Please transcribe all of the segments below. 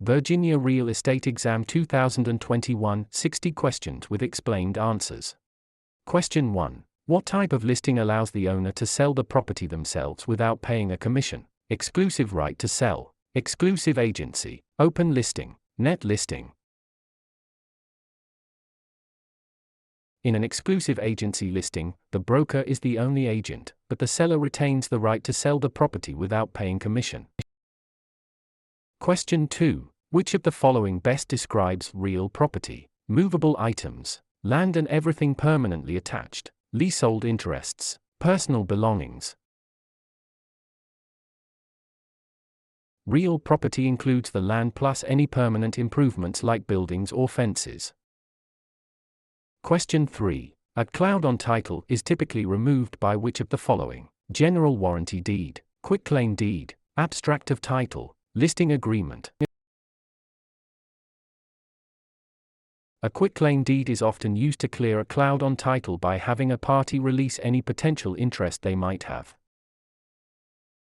Virginia Real Estate Exam 2021, 60 questions with explained answers. Question 1. What type of listing allows the owner to sell the property themselves without paying a commission? Exclusive right to sell, exclusive agency, open listing, net listing. In an exclusive agency listing, the broker is the only agent, but the seller retains the right to sell the property without paying commission. Question 2. Which of the following best describes real property? Movable items, land and everything permanently attached, leasehold interests, personal belongings. Real property includes the land plus any permanent improvements like buildings or fences. Question 3. A cloud on title is typically removed by which of the following? General warranty deed, quitclaim deed, abstract of title, listing agreement. A quitclaim deed is often used to clear a cloud on title by having a party release any potential interest they might have.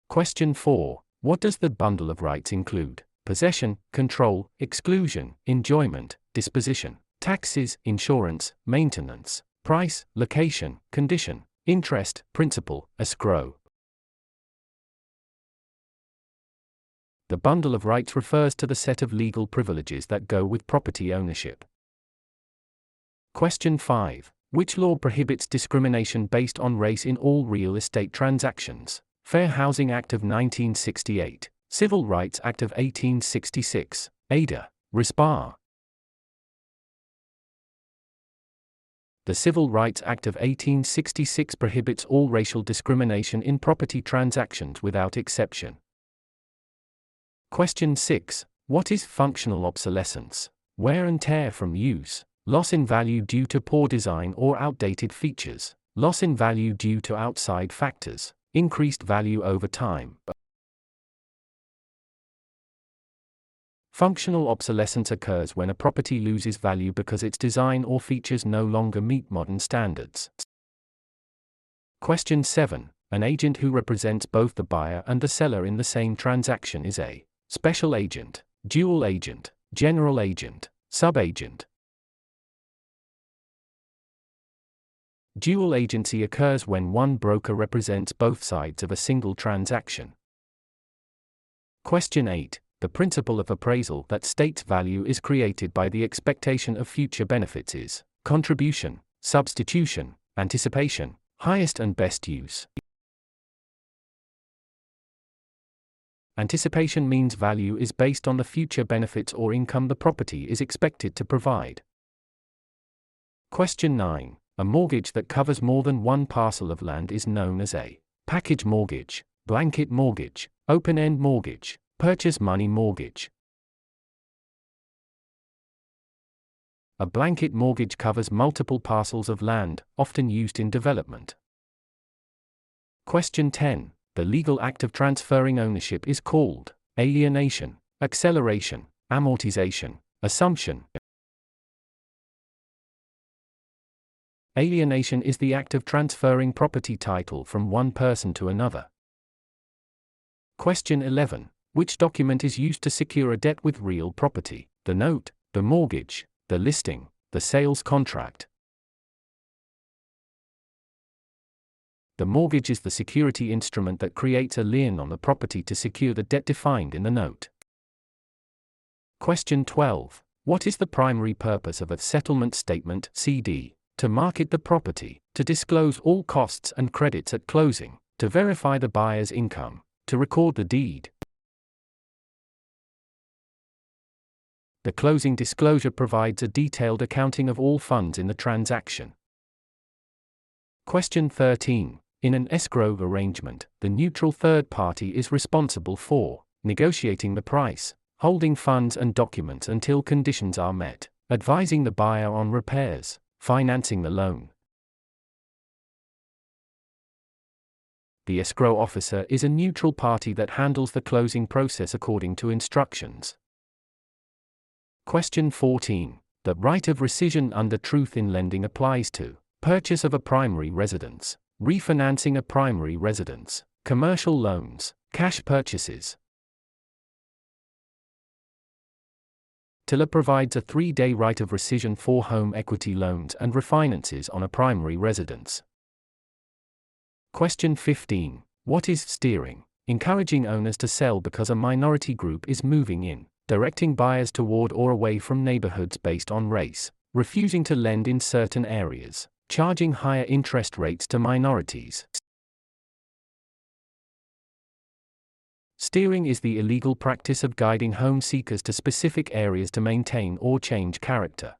Question 4. What does the bundle of rights include? Possession, control, exclusion, enjoyment, disposition, taxes, insurance, maintenance, price, location, condition, interest, principal, escrow. The bundle of rights refers to the set of legal privileges that go with property ownership. Question 5. Which law prohibits discrimination based on race in all real estate transactions? Fair Housing Act of 1968, Civil Rights Act of 1866, Ada, Respar. The Civil Rights Act of 1866 prohibits all racial discrimination in property transactions without exception. Question 6. What is functional obsolescence? Wear and tear from use, loss in value due to poor design or outdated features, loss in value due to outside factors, increased value over time. Functional obsolescence occurs when a property loses value because its design or features no longer meet modern standards. Question 7. An agent who represents both the buyer and the seller in the same transaction is a special agent, dual agent, general agent, subagent. Dual agency occurs when one broker represents both sides of a single transaction. Question 8. The principle of appraisal that states value is created by the expectation of future benefits is contribution, substitution, anticipation, highest and best use. Anticipation means value is based on the future benefits or income the property is expected to provide. Question 9. A mortgage that covers more than one parcel of land is known as a package mortgage, blanket mortgage, open-end mortgage, purchase money mortgage. A blanket mortgage covers multiple parcels of land, often used in development. Question 10. The legal act of transferring ownership is called alienation, acceleration, amortization, assumption. Alienation is the act of transferring property title from one person to another. Question 11. Which document is used to secure a debt with real property? The note, the mortgage, the listing, the sales contract. The mortgage is the security instrument that creates a lien on the property to secure the debt defined in the note. Question 12. What is the primary purpose of a settlement statement (CD)? To market the property, to disclose all costs and credits at closing, to verify the buyer's income, to record the deed. The closing disclosure provides a detailed accounting of all funds in the transaction. Question 13. In an escrow arrangement, the neutral third party is responsible for negotiating the price, holding funds and documents until conditions are met, advising the buyer on repairs, financing the loan. The escrow officer is a neutral party that handles the closing process according to instructions. Question 14. The right of rescission under truth in lending applies to purchase of a primary residence, refinancing a primary residence, commercial loans, cash purchases. Tiller provides a 3-day right of rescission for home equity loans and refinances on a primary residence. Question 15. What is steering? Encouraging owners to sell because a minority group is moving in, directing buyers toward or away from neighborhoods based on race, refusing to lend in certain areas, charging higher interest rates to minorities. Steering is the illegal practice of guiding home seekers to specific areas to maintain or change character.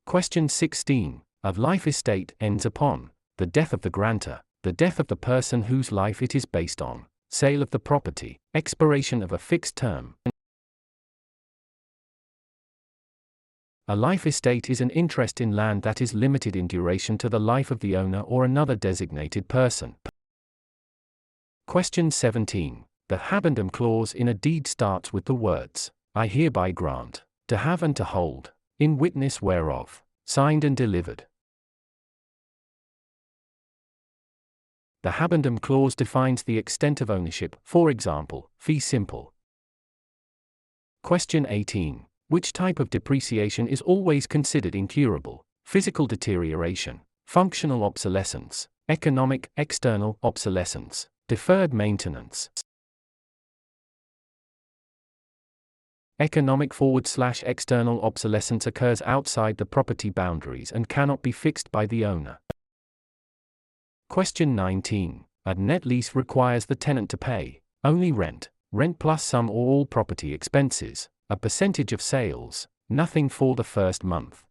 Question 16. A life estate ends upon the death of the grantor, the death of the person whose life it is based on, sale of the property, expiration of a fixed term. A life estate is an interest in land that is limited in duration to the life of the owner or another designated person. Question 17. The habendum clause in a deed starts with the words, I hereby grant, to have and to hold, in witness whereof, signed and delivered. The habendum clause defines the extent of ownership, for example, fee simple. Question 18. Which type of depreciation is always considered incurable? Physical deterioration, functional obsolescence, economic, external obsolescence, deferred maintenance. Economic /external obsolescence occurs outside the property boundaries and cannot be fixed by the owner. Question 19. A net lease requires the tenant to pay only rent, rent plus some or all property expenses, a percentage of sales, nothing for the first month.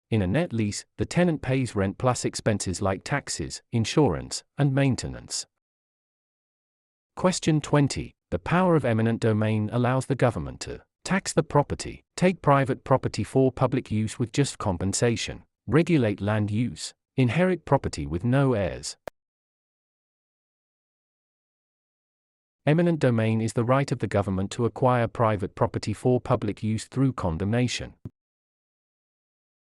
In a net lease, the tenant pays rent plus expenses like taxes, insurance, and maintenance. Question 20. The power of eminent domain allows the government to tax the property, take private property for public use with just compensation, regulate land use, inherit property with no heirs. Eminent domain is the right of the government to acquire private property for public use through condemnation.